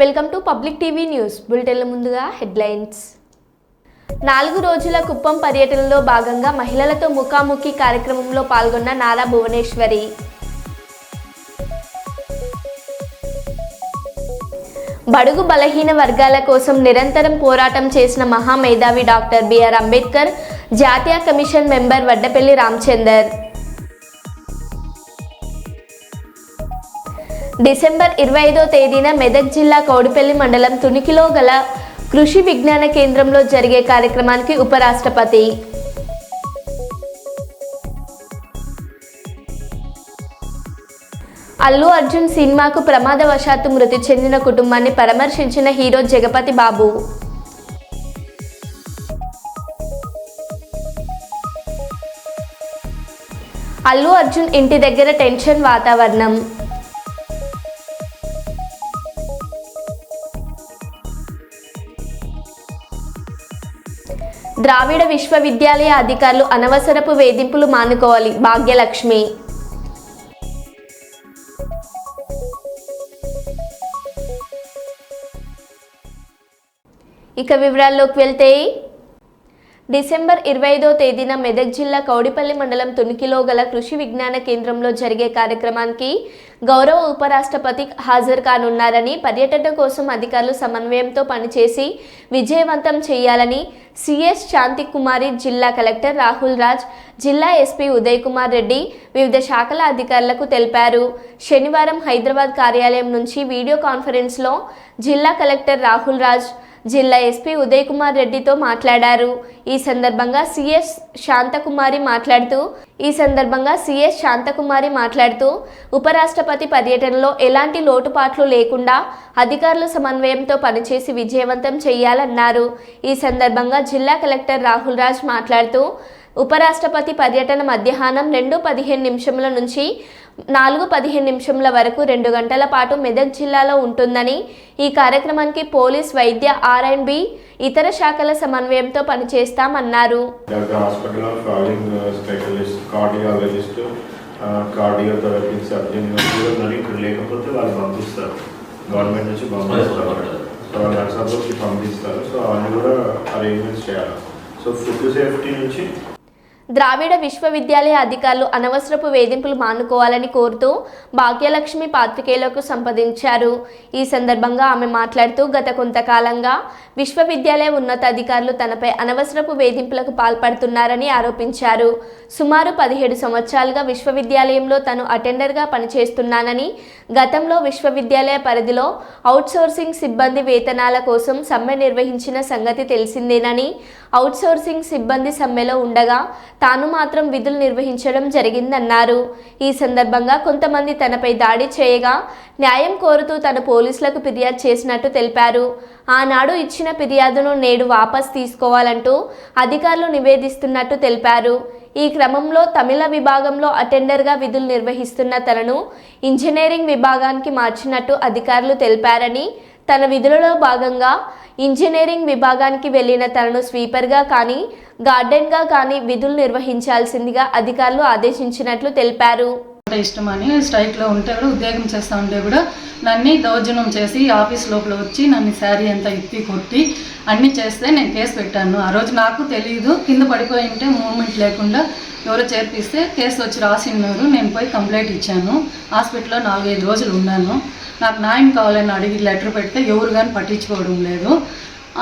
Welcome to Public TV news బులెటిన్ల ముందుగా headlines. 4 రోజుల కుప్పం పర్యటనలో భాగంగా మహిళలతో ముఖాముఖి కార్యక్రమంలో పాల్గొన్న నారా భువనేశ్వరి. బడుగు బలహీన వర్గాల కోసం నిరంతరం పోరాటం చేసిన మహామేధావి డాక్టర్ బిఆర్ అంబేద్కర్ జాతీయ commission member Vaddapalli Ramachandar. December 25వ తేదీన మెదక్ జిల్లా కౌడిపల్లి మండలం తునికిలో గల కృషి విజ్ఞాన కేంద్రంలో జరిగే కార్యక్రమానికి ఉపరాష్ట్రపతి. అల్లు అర్జున్ సినిమాకు ప్రమాదవశాత్తు మృతి చెందిన కుటుంబాన్ని పరామర్శించిన హీరో జగపతి బాబు. అల్లు అర్జున్ ఇంటి దగ్గర టెన్షన్ వాతావరణం. ద్రావిడ విశ్వవిద్యాలయ అధికారులు అనవసరపు వేధింపులు మానుకోవాలి భాగ్యలక్ష్మి. ఇక వివరాల్లోకి వెళ్తే డిసెంబర్ 25వ తేదీన మెదక్ జిల్లా కౌడిపల్లి మండలం తునికిలో గల కృషి విజ్ఞాన కేంద్రంలో జరిగే కార్యక్రమానికి గౌరవ ఉపరాష్ట్రపతి హాజరు కానున్నారని, పర్యటన కోసం అధికారులు సమన్వయంతో పనిచేసి విజయవంతం చేయాలని సిఎస్ శాంతికుమారి, జిల్లా కలెక్టర్ రాహుల్ రాజ్, జిల్లా ఎస్పీ ఉదయ్ కుమార్ రెడ్డి వివిధ శాఖల అధికారులకు తెలిపారు. శనివారం హైదరాబాద్ కార్యాలయం నుంచి వీడియో కాన్ఫరెన్స్లో జిల్లా కలెక్టర్ రాహుల్ రాజ్, జిల్లా ఎస్పీ ఉదయ్ కుమార్ రెడ్డితో మాట్లాడారు. ఈ సందర్భంగా సిఎస్ శాంతకుమారి మాట్లాడుతూ ఉపరాష్ట్రపతి పర్యటనలో ఎలాంటి లోటుపాట్లు లేకుండా అధికారులు సమన్వయంతో పనిచేసి విజయవంతం చేయాలన్నారు. ఈ సందర్భంగా జిల్లా కలెక్టర్ రాహుల్ రాజ్ మాట్లాడుతూ ఉపరాష్ట్రపతి పర్యటన మధ్యాహ్నం 2:15 నుంచి 4:15 వరకు 2 గంటల పాటు మెదక్ జిల్లాలో ఉంటుందని, ఈ కార్యక్రమానికి పోలీస్, వైద్య, R&B ఇతర శాఖల సమన్వయంతో పనిచేస్తామన్నారు. ద్రావిడ విశ్వవిద్యాలయ అధికారులు అనవసరపు వేధింపులు మానుకోవాలని కోరుతూ భాగ్యలక్ష్మి పాత్రికేయులకు సంప్రదించారు. ఈ సందర్భంగా ఆమె మాట్లాడుతూ గత కొంతకాలంగా విశ్వవిద్యాలయ ఉన్నతాధికారులు తనపై అనవసరపు వేధింపులకు పాల్పడుతున్నారని ఆరోపించారు. సుమారు 17 సంవత్సరాలుగా విశ్వవిద్యాలయంలో తను అటెండర్గా పనిచేస్తున్నానని, గతంలో విశ్వవిద్యాలయ పరిధిలో అవుట్సోర్సింగ్ సిబ్బంది వేతనాల కోసం సమ్మె నిర్వహించిన సంగతి తెలిసిందేనని, అవుట్సోర్సింగ్ సిబ్బంది సమ్మెలో ఉండగా తాను మాత్రం విధులు నిర్వహించడం జరిగిందన్నారు. ఈ సందర్భంగా కొంతమంది తనపై దాడి చేయగా న్యాయం కోరుతూ తను పోలీసులకు ఫిర్యాదు చేసినట్టు తెలిపారు. ఆనాడు ఇచ్చిన ఫిర్యాదును నేడు వాపస్ తీసుకోవాలంటూ అధికారులు నివేదిస్తున్నట్టు తెలిపారు. ఈ క్రమంలో తమిళ విభాగంలో అటెండర్గా విధులు నిర్వహిస్తున్న తనను ఇంజనీరింగ్ విభాగానికి మార్చినట్టు అధికారులు తెలిపారని, తన విధులలో భాగంగా ఇంజనీరింగ్ విభాగానికి వెళ్లిన తనను స్వీపర్గా కానీ, గార్డెన్గా కానీ విధులు నిర్వహించాల్సిందిగా అధికారులు ఆదేశించినట్లు తెలిపారు. ఇష్టమని స్ట్రైక్లో ఉంటే కూడా, ఉద్యోగం చేస్తూ ఉంటే కూడా నన్ను దౌర్జన్యం చేసి ఆఫీస్ లోపల వచ్చి నన్ను శారీ అంతా ఇప్పి కొట్టి అన్నీ చేస్తే నేను కేసు పెట్టాను. ఆ రోజు నాకు తెలియదు, కింద పడిపోయి ఉంటే మూమెంట్ లేకుండా ఎవరో చేర్పిస్తే కేసు వచ్చి రాసిన్నారు. నేను పోయి కంప్లైంట్ ఇచ్చాను. హాస్పిటల్లో 4-5 రోజులు ఉన్నాను. నాకు న్యాయం కావాలని అడిగి లెటర్ పెడితే ఎవరు కానీ పట్టించుకోవడం లేదు.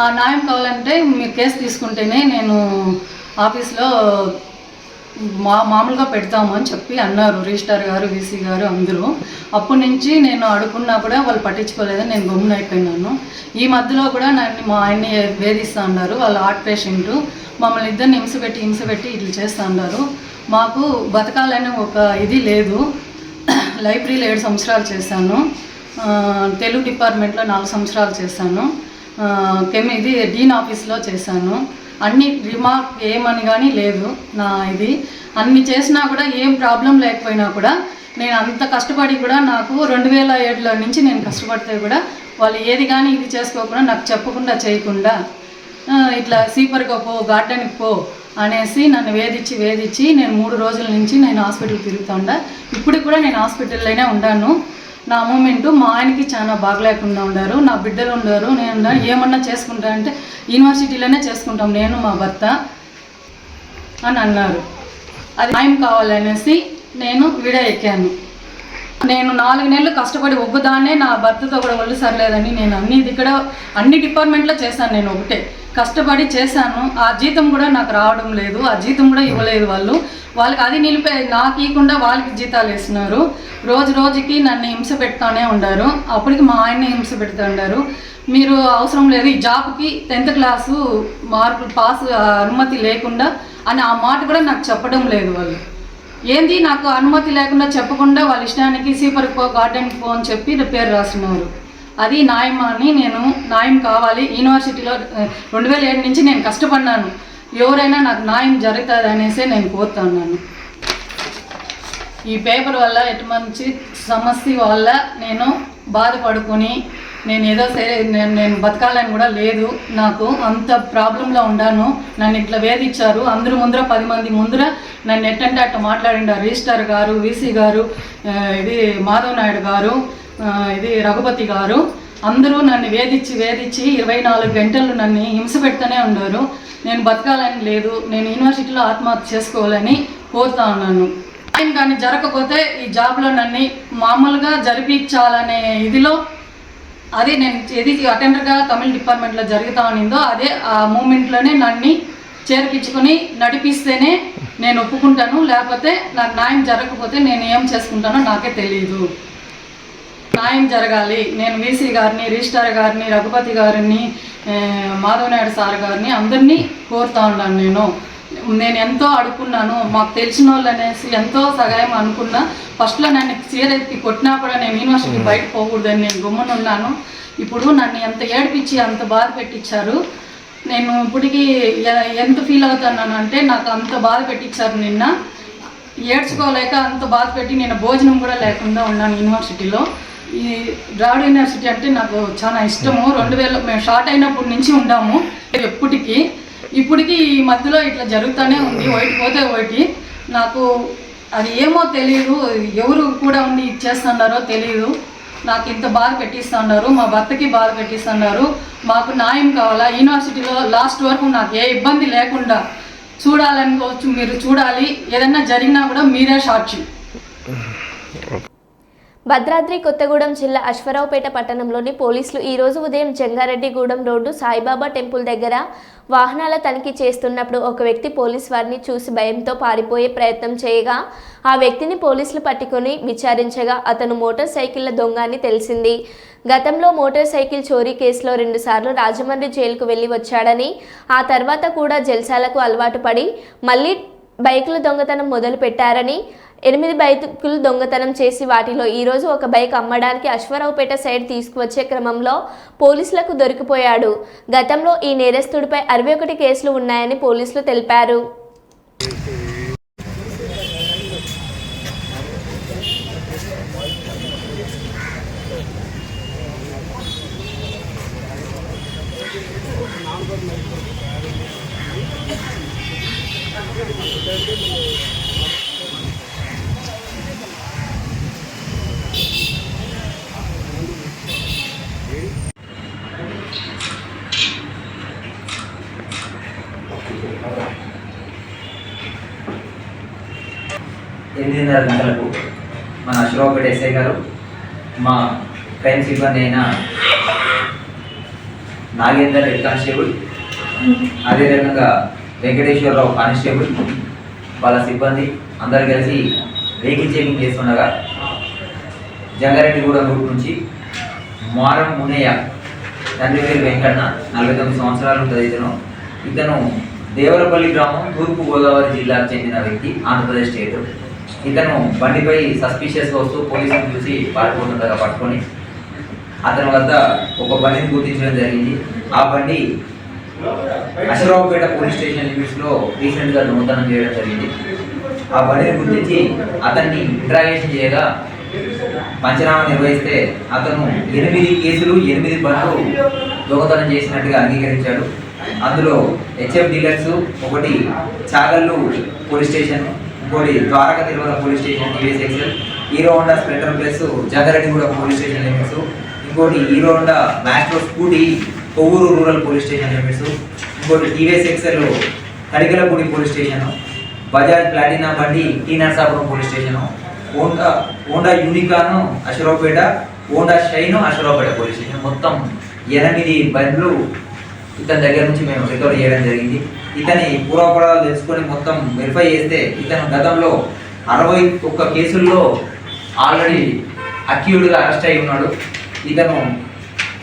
ఆ న్యాయం కావాలంటే మీరు కేసు తీసుకుంటేనే నేను ఆఫీస్లో మామూలుగా పెడతాము అని చెప్పి అన్నారు రిజిస్ట్రార్ గారు, VC గారు అందరూ. అప్పటి నుంచి నేను అడుగున్నా కూడా వాళ్ళు పట్టించుకోలేదని నేను గమ్మున అయిపోయినాను. ఈ మధ్యలో కూడా నన్ను మా ఆయన్ని వేధిస్తూ ఉన్నారు. వాళ్ళు హార్ట్ పేషెంటు, మమ్మల్ని ఇద్దరిని హింసపెట్టి ఇట్లా చేస్తూ ఉన్నారు. మాకు బతకాలని ఒక ఇది లేదు. లైబ్రరీలో 7 సంవత్సరాలు చేశాను. తెలుగు డిపార్ట్మెంట్లో 4 సంవత్సరాలు చేశాను. ఇది డీన్ ఆఫీస్లో చేశాను. అన్ని రిమార్క్ ఏమని కానీ లేదు. నా ఇది అన్ని చేసినా కూడా ఏం ప్రాబ్లం లేకపోయినా కూడా నేను అంత కష్టపడి కూడా నాకు 2007లో నుంచి నేను కష్టపడితే కూడా వాళ్ళు ఏది కానీ ఇది చేసుకోకుండా నాకు చెప్పకుండా చేయకుండా ఇట్లా సీపర్గా పో, గార్డెన్కి పో అనేసి నన్ను వేధించి నేను 3 రోజుల నుంచి నేను హాస్పిటల్ తిరుగుతుండా. ఇప్పుడు కూడా నేను హాస్పిటల్లోనే ఉన్నాను. నా మూమెంట్ మా ఆయనకి చాలా బాగలేకుండా ఉండారు, నా బిడ్డలు ఉండారు, నేను ఏమన్నా చేసుకుంటా అంటే యూనివర్సిటీలోనే చేసుకుంటాం నేను మా భర్త అని అన్నారు. అది న్యాయం కావాలనేసి నేను వీడియో ఎక్కాను. నేను 4 నెలలు కష్టపడి ఒక్కదాన్నే నా భర్తతో కూడా ఒళ్ళు సరలేదని నేను అన్ని డిపార్ట్మెంట్లో చేశాను. నేను ఒకటే కష్టపడి చేశాను. ఆ జీతం కూడా నాకు రావడం లేదు, ఆ జీతం కూడా ఇవ్వలేదు వాళ్ళకి అది నాకు ఇవ్వకుండా వాళ్ళకి జీతాలు వేస్తున్నారు. రోజుకి నన్ను హింస పెడతానే ఉండారు. అప్పటికి మా ఆయన్ని హింస పెడతా ఉండారు. మీరు అవసరం లేదు ఈ జాబ్కి 10th క్లాసు మార్కులు పాస్ అనుమతి లేకుండా అని ఆ మాట కూడా నాకు చెప్పడం లేదు. వాళ్ళు ఏంది నాకు అనుమతి లేకుండా చెప్పకుండా వాళ్ళ ఇష్టానికి సీపర్కి పో గార్డెన్కి పో అని చెప్పి పేరు రాస్తున్నారు. అది న్యాయం అని నేను న్యాయం కావాలి. యూనివర్సిటీలో 2007 నుంచి నేను కష్టపడినాను. ఎవరైనా నాకు న్యాయం జరుగుతుంది అనేసి నేను కోరుతున్నాను. ఈ పేపర్ వల్ల ఎటువంటి సమస్య వల్ల నేను బాధపడుకొని నేను ఏదో సరే నేను బతకాలని కూడా లేదు. నాకు అంత ప్రాబ్లంలో ఉన్నాను. నన్ను ఇట్లా వేధించారు. అందరూ ముందర 10 మంది ముందర నన్ను ఎట్టంటే అట్ట మాట్లాడిండారు. రిజిస్టర్ గారు, వీసీ గారు, ఇది మాధవ్ నాయుడు గారు, ఇది రఘుపతి గారు, అందరూ నన్ను వేధించి 24 గంటలు నన్ను హింస పెడుతూనే ఉన్నారు. నేను బతకాలని లేదు, నేను యూనివర్సిటీలో ఆత్మహత్య చేసుకోవాలని కోరుతా ఉన్నాను. ఆయన కానీ జరగకపోతే ఈ జాబ్లో నన్ను మామూలుగా జరిపించాలనే ఇదిలో అది నేను ఏది అటెండర్గా తమిళ డిపార్ట్మెంట్లో జరుగుతా ఉన్నిందో అదే ఆ మూమెంట్లోనే నన్ను చేర్పించుకొని నడిపిస్తేనే నేను ఒప్పుకుంటాను. లేకపోతే నాకు న్యాయం జరగకపోతే నేను ఏం చేసుకుంటానో నాకే తెలియదు. న్యాయం జరగాలి. నేను వీసీ గారిని, రిజిస్టార్ గారిని, రఘుపతి గారిని, మాధవ్ నాయుడు సార్ గారిని అందరినీ కోరుతా ఉన్నాను. నేను ఎంతో అడుక్కున్నాను. మాకు తెలిసిన వాళ్ళు అనేసి ఎంతో సహాయం అనుకున్నా. ఫస్ట్లో నన్ను చీరెత్తి కొట్టినా కూడా నేను యూనివర్సిటీ బయట పోకూడదని నేను గమ్మున ఉన్నాను. ఇప్పుడు నన్ను ఎంత ఏడిపించి అంత బాధ పెట్టించారు. నేను ఇప్పటికీ ఎంత ఫీల్ అవుతున్నాను అంటే నాకు అంత బాధ పెట్టించారు. నిన్న ఏడ్చుకోలేక అంత బాధ పెట్టి నేను భోజనం కూడా లేకుండా ఉన్నాను యూనివర్సిటీలో. ఈ ద్రావిడ యూనివర్సిటీ అంటే నాకు చాలా ఇష్టము. 2000 మేము స్టార్ట్ అయినప్పటి నుంచి ఉన్నాము. ఇప్పటికీ ఈ మధ్యలో ఇట్లా జరుగుతూనే ఉంది. ఒకటి పోతే ఒకటి. నాకు అది ఏమో తెలియదు, ఎవరు కూడా ఉండి ఇచ్చేస్తున్నారో తెలియదు. నాకు ఇంత బాధ పెట్టిస్తున్నారు, మా భర్తకి బాధ పెట్టిస్తున్నారు. మాకు న్యాయం కావాలా. యూనివర్సిటీలో లాస్ట్ వరకు నాకు ఏ ఇబ్బంది లేకుండా చూడాలనుకోవచ్చు. మీరు చూడాలి. ఏదన్నా జరిగినా కూడా మీరే సాక్షి. భద్రాద్రి కొత్తగూడెం జిల్లా అశ్వరావుపేట పట్టణంలోని పోలీసులు ఈరోజు ఉదయం జంగారెడ్డిగూడెం రోడ్డు సాయిబాబా టెంపుల్ దగ్గర వాహనాల తనిఖీ చేస్తున్నప్పుడు ఒక వ్యక్తి పోలీసు వారిని చూసి భయంతో పారిపోయే ప్రయత్నం చేయగా ఆ వ్యక్తిని పోలీసులు పట్టుకొని విచారించగా అతను మోటార్ సైకిళ్ల దొంగ అని తెలిసింది. గతంలో మోటార్ సైకిల్ చోరీ కేసులో 2 సార్లు రాజమండ్రి జైలుకు వెళ్లి వచ్చాడని, ఆ తర్వాత కూడా జల్సాలకు అలవాటు పడి మళ్ళీ బైకుల దొంగతనం మొదలు పెట్టారని, 8 బైకులు దొంగతనం చేసి వాటిలో ఈరోజు ఒక బైక్ అమ్మడానికి అశ్వరావుపేట సైడ్ తీసుకువచ్చే క్రమంలో పోలీసులకు దొరికిపోయాడు. గతంలో ఈ నేరస్తుడిపై 61 కేసులు ఉన్నాయని పోలీసులు తెలిపారు. ఎనిమిదిన్నర గంటలకు మన అశ్వరావుపేట ఎస్ఐ గారు మా క్రైమ్ సిబ్బంది అయిన నాగేందర్ హెడ్ కానిస్టేబుల్, అదేవిధంగా వెంకటేశ్వరరావు కానిస్టేబుల్, వాళ్ళ సిబ్బంది అందరు కలిసి వెహికల్ చెకింగ్ చేస్తుండగా జంగారెడ్డిగూడెం రూట్ నుంచి మారం మునయ్య, తండ్రి పేరు వెంకన్న, 49 సంవత్సరాలు ఉంటుంది. ఇతను దేవరపల్లి గ్రామం, తూర్పు గోదావరి జిల్లాకు చెందిన వ్యక్తి, ఆంధ్రప్రదేశ్ స్టేట్. ఇతను బండిపై సస్పీషియస్గా వస్తూ పోలీసులను చూసి పారిపోతుండగా పట్టుకొని అతని వద్ద ఒక బండిని గుర్తించడం జరిగింది. ఆ బండి అశ్వరావుపేట పోలీస్ స్టేషన్ లిమిట్స్లో రీసెంట్గా దొంగతనం చేయడం జరిగింది. ఆ బండిని గుర్తించి అతన్ని ఇంట్రాగేషన్ చేయగా పంచనామా నిర్వహిస్తే అతను 8 కేసులు 8 బండ్లు దొంగతనం చేసినట్టుగా అంగీకరించాడు. అందులో హెచ్ఎఫ్ డీలర్స్, ఒకటి చాగల్లు పోలీస్ స్టేషన్, ఇంకోటి Dwaraka Tirumala police station TVS XL, Hero Honda Splendor Plus Jagareddiguda police station limits, ఇంకోటి Hero Honda Maestro scooty Kovvur rural police station limits, ఇంకోటి TVS XL Tadikalapudi police station, Bajaj Platina బండి T Narasapuram police station, Honda యూనికాను Aswaraopeta, Honda Shine Aswaraopeta police station, మొత్తం 8 బండ్లు ఇతని దగ్గర నుంచి మేము రికవర్ చేయడం జరిగింది. ఇతని పూర్వపరాలు తెలుసుకొని మొత్తం వెరిఫై చేస్తే ఇతను గతంలో 61 కేసుల్లో ఆల్రెడీ అక్యూడ్గా అరెస్ట్ అయి ఉన్నాడు. ఇతను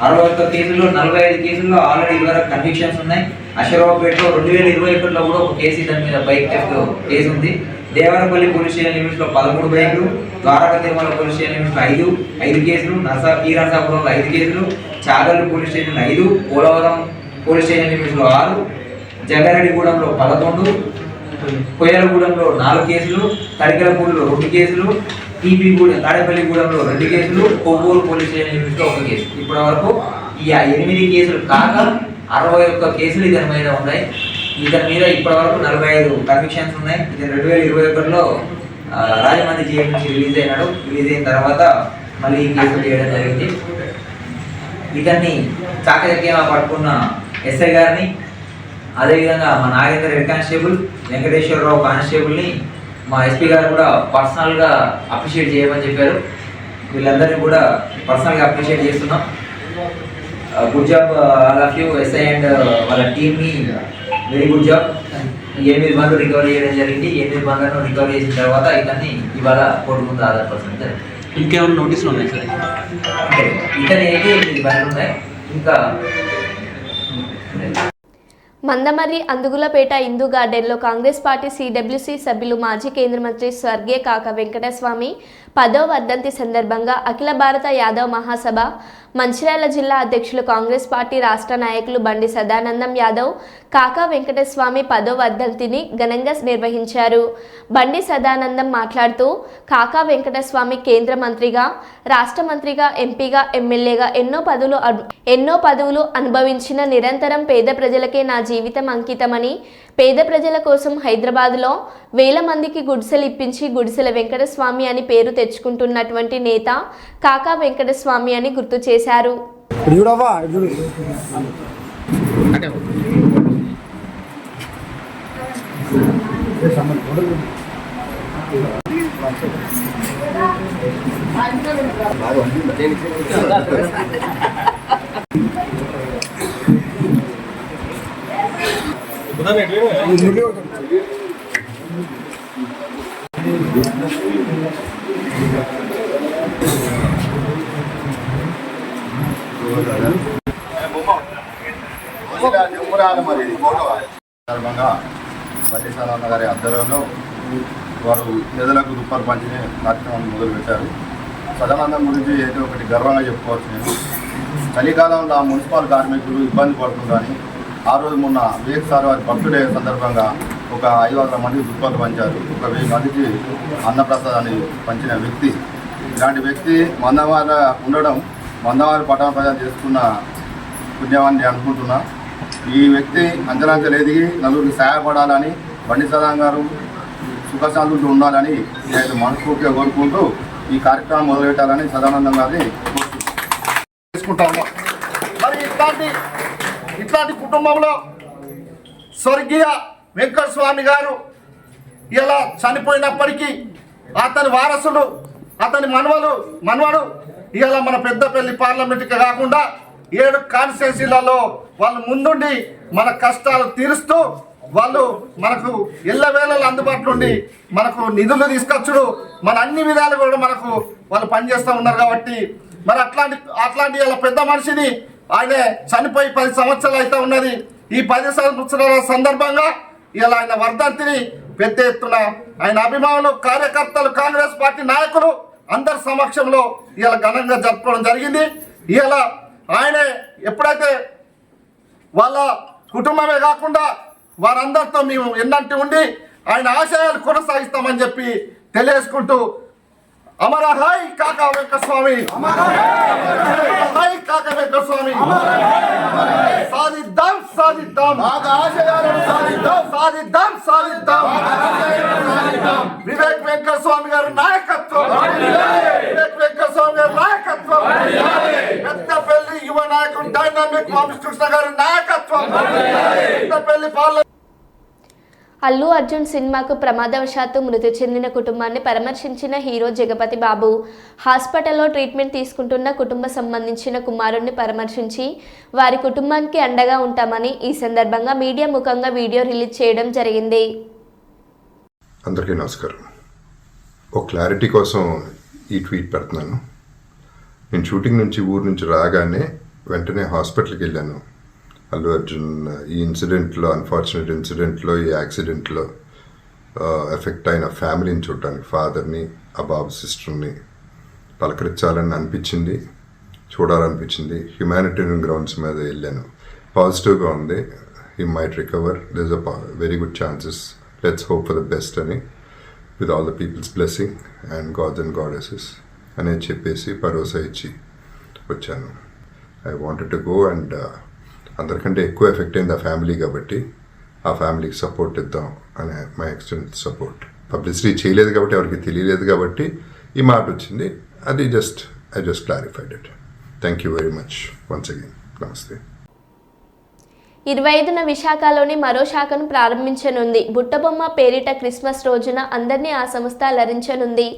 61 కేసుల్లో 45 కేసుల్లో ఆల్రెడీ ఇదివరకు కన్విక్షన్స్ ఉన్నాయి. అశ్వరావుపేటలో 2021లో కూడా ఒక కేసు ఇతని మీద బైక్ థెఫ్ట్ కేసు ఉంది. దేవరపల్లి పోలీస్ స్టేషన్ లిమిట్స్లో 13 బైకులు, ద్వారకా తిరుమల పోలీస్ స్టేషన్ లిమిట్స్లో 5 కేసులు, నరసాపురంలో 5 కేసులు, Chagallu police station 5, Polavaram police station లిమిట్స్లో 6, జగారెడ్డిగూడెంలో 11, కొయ్యలగూడెంలో 4 కేసులు, తడికలపూడిలో 2 కేసులు, తాడేపల్లిగూడెంలో 2 కేసులు, కొవ్వూరు పోలీస్ స్టేషన్ లిమిట్స్లో 1 కేసు. ఇప్పటి వరకు ఈ 8 కేసులు కాక 61 కేసులు ఇతని మీద ఉన్నాయి. ఇతని మీద ఇప్పటి వరకు 45 కన్విక్షన్స్ ఉన్నాయి. ఇతను 2021లో రాజమండ్రి జైలు నుంచి రిలీజ్ అయినాడు. రిలీజ్ అయిన తర్వాత మళ్ళీ ఈ కేసులు చేయడం జరిగింది. ఇతన్ని చాకచక్యంగా పట్టుకున్న ఎస్ఐ గారిని, అదేవిధంగా మా నాగేంద్ర హెడ్ కానిస్టేబుల్, వెంకటేశ్వరరావు కానిస్టేబుల్ని మా ఎస్పీ గారు కూడా పర్సనల్గా అప్రిషియేట్ చేయమని చెప్పారు. వీళ్ళందరినీ కూడా పర్సనల్గా అప్రిషియేట్ చేస్తున్నాం. Good job all of you SI and వాళ్ళ టీమ్ని, వెరీ గుడ్ జాబ్. 8 బండ్లు రికవరీ చేయడం జరిగింది. 8 బండ్లను రికవరీ చేసిన తర్వాత ఇతన్ని ఇవాళ కోర్టు ముందు ఆధారపరచడం జరిగింది. ఇంకేమైనా నోటీసులు ఉన్నాయి సార్? ఇతని అయితే 8 బండ్లు ఉన్నాయి. ఇంకా మందమర్రి అందుగులపేట హిందూ గార్డెన్లో కాంగ్రెస్ పార్టీ సిడబ్ల్యూసీ సభ్యులు మాజీ కేంద్ర మంత్రి స్వర్గీయ కాకా వెంకటస్వామి 10వ వర్ధంతి సందర్భంగా అఖిల భారత యాదవ్ మహాసభ మంచిర్యాల జిల్లా అధ్యక్షులు కాంగ్రెస్ పార్టీ రాష్ట్ర నాయకులు బండి సదానందం యాదవ్ కాకా వెంకటస్వామి 10వ వర్ధంతిని ఘనంగా నిర్వహించారు. బండి సదానందం మాట్లాడుతూ కాకా వెంకటస్వామి కేంద్ర మంత్రిగా, రాష్ట్ర మంత్రిగా, ఎంపీగా, ఎమ్మెల్యేగా ఎన్నో పదవులు అనుభవించిన నిరంతరం పేద ప్రజలకే నా జీవితం అంకితమని, పేద ప్రజల కోసం హైదరాబాద్లో వేల మందికి గుడిసెలు ఇప్పించి గుడిసెల వెంకటస్వామి అని పేరు తెచ్చుకుంటున్నటువంటి నేత కాకా వెంకటస్వామి అని గుర్తు చేశారు. సందర్భంగా బండి సదానంద గారి ఆధ్వర్యంలో వారు పేదలకు రూపాయలు పంచిన కార్యక్రమాన్ని మొదలుపెట్టారు. సదానందం గురించి ఏదో ఒకటి గర్వంగా చెప్పుకోవచ్చు. నేను చలికాలంలో మున్సిపల్ కార్మికులు ఇబ్బంది పడుతుందని ఆ రోజు మొన్న వివేక్ సార్ వారి బర్త్డే సందర్భంగా ఒక 500 మందికి రూపాయలు పంచారు. ఒక 1000 మందికి అన్నప్రసాదాన్ని పంచిన వ్యక్తి. ఇలాంటి వ్యక్తి మందవారి ఉండడం మందవారి పట్టణ ప్రజలు చేసుకున్న పుణ్యవాన్ని అనుకుంటున్నా. ఈ వ్యక్తి అంచనాంచలు ఎదిగి నలుగురికి సహాయపడాలని, బండి సదానందం గారు సుఖశాంతులతో ఉండాలని నేను మనస్ఫూర్తిగా కోరుకుంటూ ఈ కార్యక్రమం మొదలుపెట్టాలని సదానందం గారిని చేసుకుంటాము. మరి ఇట్లాంటి కుటుంబంలో స్వర్గీయ వెంకటస్వామి గారు ఇలా చనిపోయినప్పటికీ అతని వారసులు, అతని మనవడు ఇలా మన పెద్దపల్లి పార్లమెంట్కి కాకుండా 7 కాన్స్టిట్యున్సీలలో వాళ్ళు ముందుండి మన కష్టాలు తీరుస్తూ వాళ్ళు మనకు ఎల్లవేళలు అందుబాటులో ఉండి మనకు నిధులు తీసుకొచ్చుడు, మన అన్ని విధాలు కూడా మనకు వాళ్ళు పనిచేస్తూ ఉన్నారు. కాబట్టి మరి అట్లాంటి ఇలా పెద్ద మనిషిని ఆయన చనిపోయి 10 సంవత్సరాలు అయితే ఉన్నది. ఈ 10 సంవత్సరాల సందర్భంగా ఇలా ఆయన వర్ధంతిని పెద్ద ఎత్తున ఆయన అభిమానులు, కార్యకర్తలు, కాంగ్రెస్ పార్టీ నాయకులు అందరి సమక్షంలో ఇలా ఘనంగా జరుపుకోవడం జరిగింది. ఇలా ఆయన ఎప్పుడైతే వాళ్ళ కుటుంబమే కాకుండా వారందరితో మేము ఎన్నంటి ఉండి ఆయన ఆశయాలు కొనసాగిస్తామని చెప్పి తెలియజేసుకుంటూ అమర హై కాకా వెంకటస్వామి, హై కాకా వెంకటస్వామి. సాధిద్దాం సాధిద్దాం సాధిద్దాం సాధిద్దాం. వివేక్ వెంకటస్వామి గారి నాయకత్వం, వివేక్ వెంకటస్వామి గారి నాయకత్వం, పెద్దపల్లి యువ నాయకుడు డైనామిక్ రామకృష్ణ గారి నాయకత్వం, పెద్దపల్లి పార్లమెంట్. అల్లు అర్జున్ సినిమాకు ప్రమాదవశాత్తు మృతి చెందిన కుటుంబాన్ని పరామర్శించిన హీరో జగపతి బాబు హాస్పిటల్లో ట్రీట్మెంట్ తీసుకుంటున్న కుటుంబ సంబంధించిన కుమారుణ్ణి పరామర్శించి వారి కుటుంబానికి అండగా ఉంటామని ఈ సందర్భంగా మీడియా ముఖంగా వీడియో రిలీజ్ చేయడం జరిగింది. అందరికీ నమస్కారం. ఒక క్లారిటీ కోసం ఈ ట్వీట్ పెడుతున్నాను. నేను షూటింగ్ నుంచి ఊరు నుంచి రాగానే వెంటనే హాస్పిటల్కి వెళ్ళాను. అల్లు అర్జున్ ఈ ఇన్సిడెంట్లో, అన్ఫార్చునేట్ ఇన్సిడెంట్లో, ఈ యాక్సిడెంట్లో ఎఫెక్ట్ అయిన ఫ్యామిలీని చూడటానికి, ఫాదర్ని, ఆ బాబు సిస్టర్ని పలకరించాలని అనిపించింది, చూడాలనిపించింది. హ్యుమానిటేరియన్ గ్రౌండ్స్ మీద వెళ్ళాను. పాజిటివ్గా ఉంది. He might recover, there is a very good chances, let's hope for the best అని, with all the people's blessing and gods and goddesses అనేది చెప్పేసి భరోసా ఇచ్చి వచ్చాను. I wanted to go and అందరికంటే ఎక్కువ ఎఫెక్ట్ అయింది ఆ ఫ్యామిలీ కాబట్టి ఆ ఫ్యామిలీకి సపోర్ట్ ఇద్దాం అనే మై ఎక్స్టెంట్ సపోర్ట్. పబ్లిసిటీ చేయలేదు కాబట్టి, ఎవరికి తెలియలేదు కాబట్టి ఈ మాట వచ్చింది. అది I just clarified it. Thank you very much once again. నమస్తే. 25న విశాఖలోని మరో శాఖను ప్రారంభించనుంది. బుట్టబొమ్మ పేరిట క్రిస్మస్ రోజున అందరినీ ఆ సంస్థ అలరించనుంది.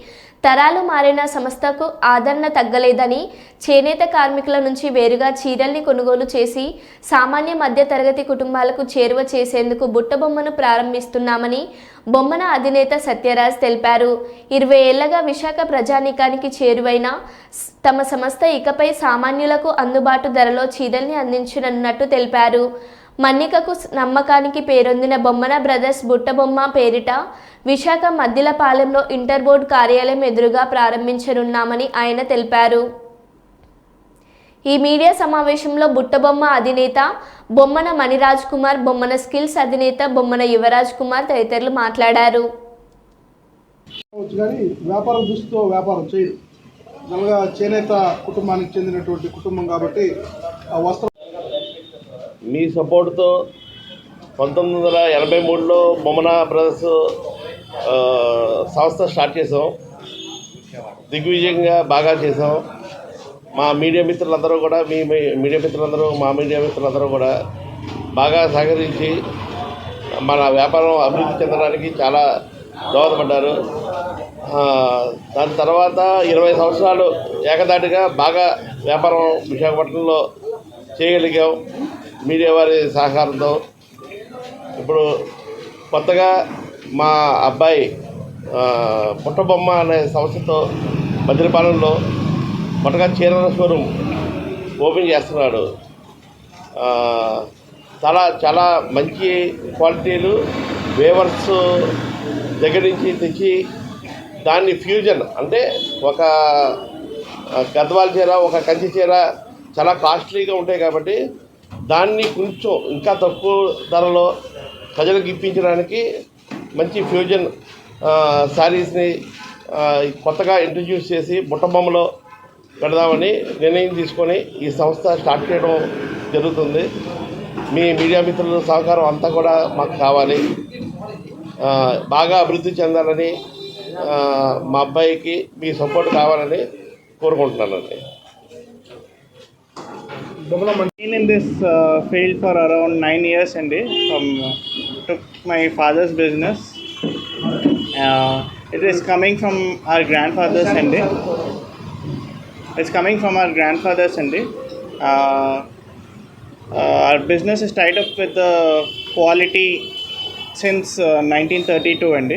తరాలు మారిన సంస్థకు ఆదరణ తగ్గలేదని, చేనేత కార్మికుల నుంచి వేరుగా చీరల్ని కొనుగోలు చేసి సామాన్య మధ్య తరగతి కుటుంబాలకు చేరువ చేసేందుకు బుట్టబొమ్మను ప్రారంభిస్తున్నామని బొమ్మన అధినేత సత్యరాజ్ తెలిపారు. 20 ఏళ్లగా విశాఖ ప్రజానీకానికి చేరువైన తమ సంస్థ ఇకపై సామాన్యులకు అందుబాటు ధరలో చీరల్ని అందించనున్నట్టు తెలిపారు. మన్నికకు నమ్మకానికి పేరొందిన బొమ్మన బ్రదర్స్ బుట్టబొమ్మ పేరిట విశాఖ మద్దిలపాలెంలో ఇంటర్ బోర్డు కార్యాలయం ఎదురుగా ప్రారంభించనున్నామని ఆయన తెలిపారు. ఈ మీడియా సమావేశంలో బుట్టబొమ్మ అధినేత బొమ్మన మణిరాజ్ కుమార్, బొమ్మన స్కిల్స్ అధినేత బొమ్మన యువరాజ్ కుమార్ తదితరులు మాట్లాడారు. వ్యాపారం దృష్టితో వ్యాపారం చేయదు. నలుగా చేనేత కుటుంబానికి చెందినటువంటి కుటుంబం కాబట్టి ఆ వస్త్రం మీ సపోర్ట్తో 1983లో బొమ్మన బ్రదర్స్ సంస్థ స్టార్ట్ చేసాం. దిగ్విజయంగా బాగా చేసాం. మా మీడియా మిత్రులందరూ కూడా మా మీడియా మిత్రులందరూ కూడా బాగా సహకరించి మన వ్యాపారం అభివృద్ధి చెందడానికి చాలా దోహదపడ్డారు. దాని తర్వాత 20 సంవత్సరాలు ఏకదాటిగా బాగా వ్యాపారం విశాఖపట్నంలో చేయగలిగాం మీడియా వారి సహకారంతో. ఇప్పుడు కొత్తగా మా అబ్బాయి పుట్టబొమ్మ అనే సంస్థతో మద్దిలపాలెంలో కొత్తగా చీరల షోరూమ్ ఓపెన్ చేస్తున్నాడు. చాలా మంచి క్వాలిటీలు వేవర్స్ దగ్గర నుంచి తెచ్చి దాన్ని ఫ్యూజన్ అంటే ఒక గద్వాల చీర, ఒక కంచి చీర చాలా కాస్ట్లీగా ఉంటాయి కాబట్టి దాన్ని కొంచెం ఇంకా తక్కువ ధరలో ప్రజలకు ఇప్పించడానికి మంచి ఫ్యూజన్ శారీస్ని కొత్తగా ఇంట్రడ్యూస్ చేసి బుట్టబొమ్మలో పెడదామని నిర్ణయం తీసుకొని ఈ సంస్థ స్టార్ట్ చేయడం జరుగుతుంది. మీ మీడియా మిత్రుల సహకారం అంతా కూడా మాకు కావాలి. బాగా అభివృద్ధి చెందాలని, మా అబ్బాయికి మీ సపోర్ట్ కావాలని కోరుకుంటున్నానండి. Been in this field for around 9 years and took my father's business. It is coming from our grandfathers and it's coming from our grandfathers and our business is tied up with the quality since 1932 and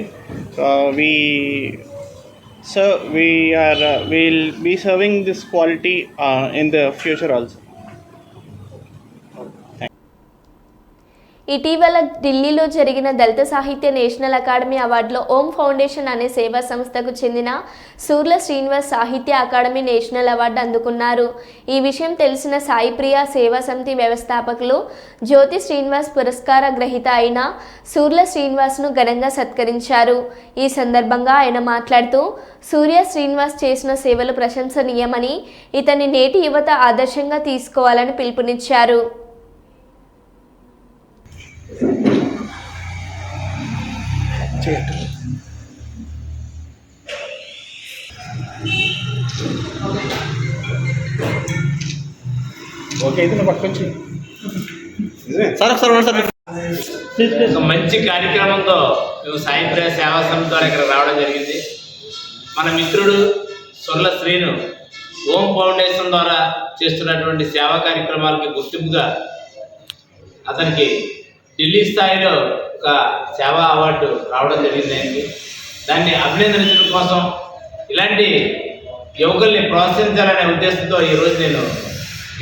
we'll be serving this quality in the future also. ఇటీవల ఢిల్లీలో జరిగిన దళిత సాహిత్య national academy అవార్డులో ఓం foundation అనే సేవా సంస్థకు చెందిన సూర్ల శ్రీనివాస్ సాహిత్య academy national award అందుకున్నారు. ఈ విషయం తెలిసిన సాయిప్రియ సేవా సమితి వ్యవస్థాపకులు జ్యోతి శ్రీనివాస్ పురస్కార గ్రహీత అయిన సూర్ల శ్రీనివాస్ను ఘనంగా సత్కరించారు. ఈ సందర్భంగా ఆయన మాట్లాడుతూ సూర్య శ్రీనివాస్ చేసిన సేవలు ప్రశంసనీయమని, ఇతని నేటి యువత ఆదర్శంగా తీసుకోవాలని పిలుపునిచ్చారు. ఓకే, ఇది పట్టుకొచ్చి ఒక మంచి కార్యక్రమంతో మేము సాయిప్రియ సేవా సమితి ద్వారా ఇక్కడ రావడం జరిగింది. మన మిత్రుడు సొల్ల శ్రీను ఓం ఫౌండేషన్ ద్వారా చేస్తున్నటువంటి సేవా కార్యక్రమాలకి గుర్తింపుగా అతనికి ఢిల్లీ స్థాయిలో ఒక సేవా అవార్డు రావడం జరిగింది. దాన్ని అభినందించడం కోసం ఇలాంటి యువకుల్ని ప్రోత్సహించాలనే ఉద్దేశంతో ఈరోజు నేను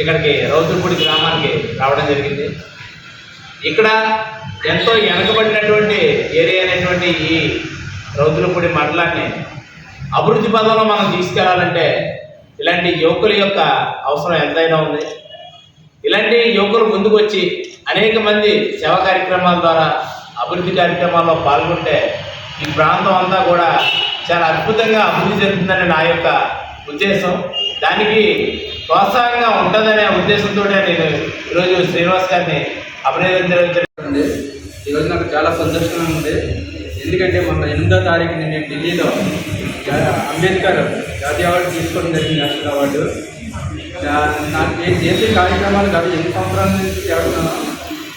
ఇక్కడికి రౌతులపూడి గ్రామానికి రావడం జరిగింది. ఇక్కడ ఎంతో వెనకబడినటువంటి ఏరియా అయినటువంటి ఈ రౌతులపూడి మండలాన్ని అభివృద్ధి పదంలో మనం తీసుకెళ్లాలంటే ఇలాంటి యువకుల యొక్క అవసరం ఎంతైనా ఉంది. ఇలాంటి యువకులు ముందుకు వచ్చి అనేక మంది సేవా కార్యక్రమాల ద్వారా అభివృద్ధి కార్యక్రమాల్లో పాల్గొంటే ఈ ప్రాంతం అంతా కూడా చాలా అద్భుతంగా అభివృద్ధి జరుగుతుందని నా యొక్క ఉద్దేశం. దానికి ప్రోత్సాహంగా ఉంటుందనే ఉద్దేశంతో నేను ఈరోజు శ్రీనివాస్ గారిని అభినందించడం జరిగింది. ఈరోజు నాకు చాలా సంతోషంగా ఉంది. ఎందుకంటే మొన్న 8వ తారీఖున నేను ఢిల్లీలో అంబేద్కర్ జాతీయ అవార్డు తీసుకోవడం జరిగింది, నేషనల్ అవార్డు. నేను చేసే కార్యక్రమాలు గత 8 సంవత్సరాల నుంచి చేస్తున్నాను.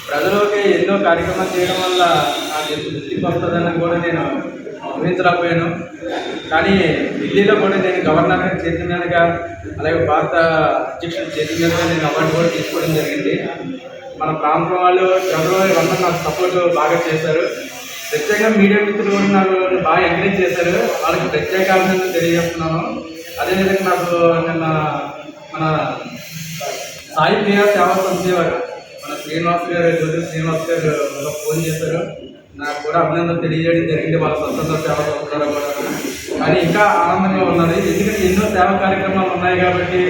ప్రజలకి ఎన్నో కార్యక్రమాలు చేయడం వల్ల నాకు ఎంత గుర్తింపు వస్తుందని కూడా నేను ఊహించలేకపోయాను. కానీ ఢిల్లీలో కూడా నేను గవర్నర్ చైతన్యాలుగా, అలాగే భారత అధ్యక్షుడు చైతన్యంగా నేను అవార్డు కూడా తీసుకోవడం జరిగింది. మన ప్రాంతం వాళ్ళు ఎవరో అందరూ నాకు సపోర్ట్ బాగా చేశారు. ప్రత్యేకంగా మీడియా మిత్రులు కూడా నాకు బాగా ఎంకరేజ్ చేశారు. వాళ్ళకి ప్రత్యేక అభినందనలు తెలియజేస్తున్నాను. అదేవిధంగా నాకు నిన్న మన సాయిప్రియ సేవా సమితి వారు మన శ్రీనివాస్ గారు, జ్యోతి శ్రీనివాస్ గారు ఫోన్ చేశారు. నాకు కూడా అభినందనలు తెలియజేయడం జరిగింది వాళ్ళ స్వతంత్ర సేవా సంస్థ కూడా. కానీ ఇంకా ఆనందంగా ఉన్నది, ఎందుకంటే ఎన్నో సేవా కార్యక్రమాలు ఉన్నాయి కాబట్టి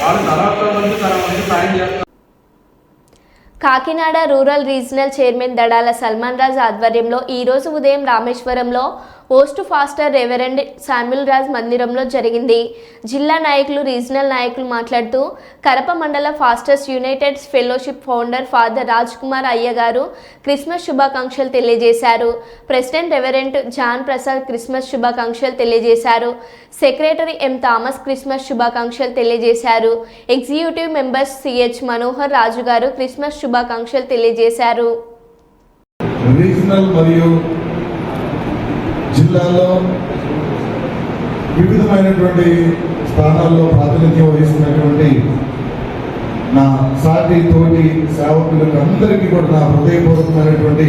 వాళ్ళు తర్వాత వంతు సాయం చేస్తున్నారు. Kakinada rural regional chairman Dadala Salman Raj ఆధ్వర్యంలో ఈరోజు ఉదయం రామేశ్వరంలో post pastor reverend Samuel Raj మందిరంలో జరిగింది. జిల్లా నాయకులు, రీజనల్ నాయకులు మాట్లాడుతూ కరప మండల pastors united fellowship founder father Raj Kumar అయ్య గారు క్రిస్మస్ శుభాకాంక్షలు తెలియజేశారు. President reverend John Prasad Christmas శుభాకాంక్షలు తెలియజేశారు. సెక్రటరీ ఎం థామస్ క్రిస్మస్ శుభాకాంక్షలు తెలియజేశారు. Executive members CH Manohar Raju గారు క్రిస్మస్ శుభాకాంక్షలు తెలియజేశారు. రీజనల్ మరియు జిల్లాలో వివిధమైనటువంటి స్థానాల్లో ప్రాతినిధ్యం వహిస్తున్నటువంటి నా సాటి తోటి సేవకులకు అందరికీ కూడా నా హృదయపూర్వకమైనటువంటి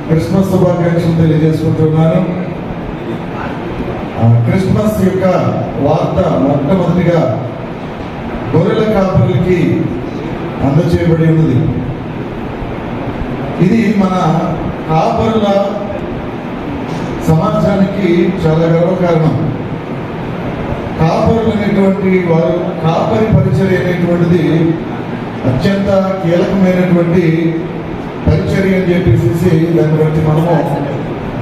క్రిస్మస్ శుభాకాంక్షలు తెలియజేసుకుంటున్నాను. క్రిస్మస్ యొక్క వార్త మొట్టమొదటిగా గొర్రెల కాపరులకి అందచేయబడి ఉన్నది. ఇది మన కాపరుల సమాజానికి చాలా గర్వకారణం. కాపరులు అనేటువంటి వారు, కాపరి పరిచర్య అనేటువంటిది అత్యంత కీలకమైనటువంటి పరిచర్య అని చెప్పేసి దాన్ని బట్టి మనము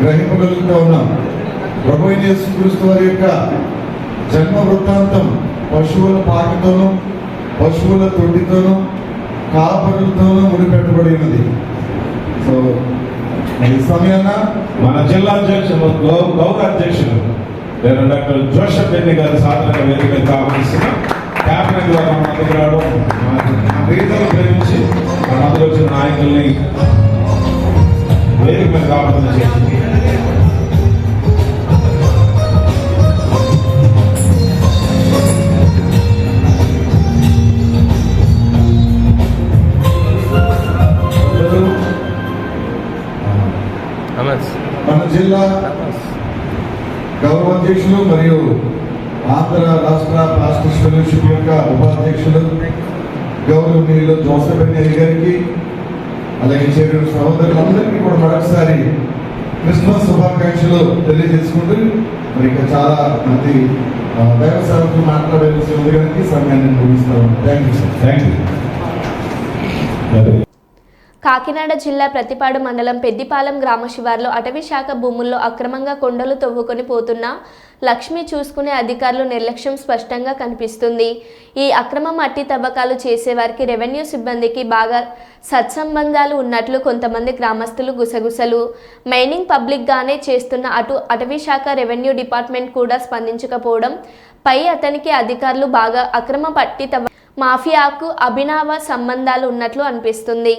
గ్రహింపగలుగుతూ ఉన్నాం. ప్రభువైన యేసుక్రీస్తు వారి యొక్క జన్మ వృత్తాంతం పశువుల పాకతోనూ, పశువుల తొట్టితోనూ, కాపరులతోనూ ముడిపెట్టబడి ఉన్నది. సో ఈ సమయాన మన జిల్లా అధ్యక్షులు, గౌరవ అధ్యక్షులు డాక్టర్ జోసెఫ్ రెడ్డి గారి సాధారణ వేదిక ఆహ్వానిస్తున్న క్యాబినెట్ ద్వారా మద్దతు రావడం, రీజనల్ ప్రేమించి మన మద్దతు వచ్చిన నాయకుల్ని వేదిక మీద ఆహ్వానం చేస్తుంది. మన జిల్లా గౌరవ అధ్యక్షులు మరియు ఆంధ్ర రాష్ట్ర పాస్టర్స్ ఫెలోషిప్ యొక్క ఉపాధ్యక్షులు గౌరవనీయులు జోసెఫ్ రెడ్డి గారికి, అలాగే చేరిన సహోదరులందరికీ కూడా మరొకసారి క్రిస్మస్ శుభాకాంక్షలు తెలియజేసుకుంటూ మరి ఇంకా చాలా మంది దైవ సేవకులు మాట్లాడాల్సి ఉంది కనుక సమయాన్ని ముగిస్తాను. Thank you sir. Thank you. Kakinada జిల్లా ప్రతిపాడు మండలం పెద్దిపాలెం గ్రామ శివార్లో అటవీ శాఖ భూముల్లో అక్రమంగా కొండలు తవ్వుకొని పోతున్న లక్ష్మి చూసుకునే అధికారులు నిర్లక్ష్యం స్పష్టంగా కనిపిస్తుంది. ఈ అక్రమ మట్టి తవ్వకాలు చేసేవారికి రెవెన్యూ సిబ్బందికి బాగా సత్సంబంధాలు ఉన్నట్లు కొంతమంది గ్రామస్తులు గుసగుసలు. మైనింగ్ పబ్లిక్గానే చేస్తున్న అటవీ శాఖ రెవెన్యూ డిపార్ట్మెంట్ కూడా స్పందించకపోవడం పై అతనికి అధికారులు బాగా అక్రమ మట్టి మాఫియాకు అభినవ సంబంధాలు ఉన్నట్లు అనిపిస్తుంది.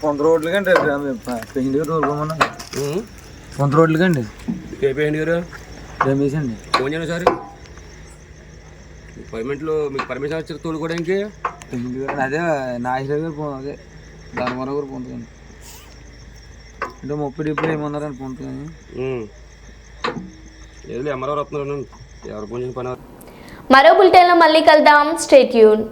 పొంత రోడ్లు కండి పెయింట్ గారు ఊరుకోమన్నా పొంత రోడ్లు కండి ఏ పెయింట్ గారు రమేష్ అండి ఫోన్ చేయండి సార్ పర్మిట్లో మీకు పర్మిషన్ వచ్చి తోడుకోవడానికి పెయింట్ గారు అదే నాగేశ్వర గారు అదే ధర్మవరం గారు పొందుతుంది అంటే 30 డిప్లు ఏమన్నారని పొందుతుంది ఏదో ఎంఆర్ఓ వస్తున్నారు ఎవరు ఫోన్ చేసిన పని. మరో బులెటిన్లో మళ్ళీ కలుద్దాం. Stay tune.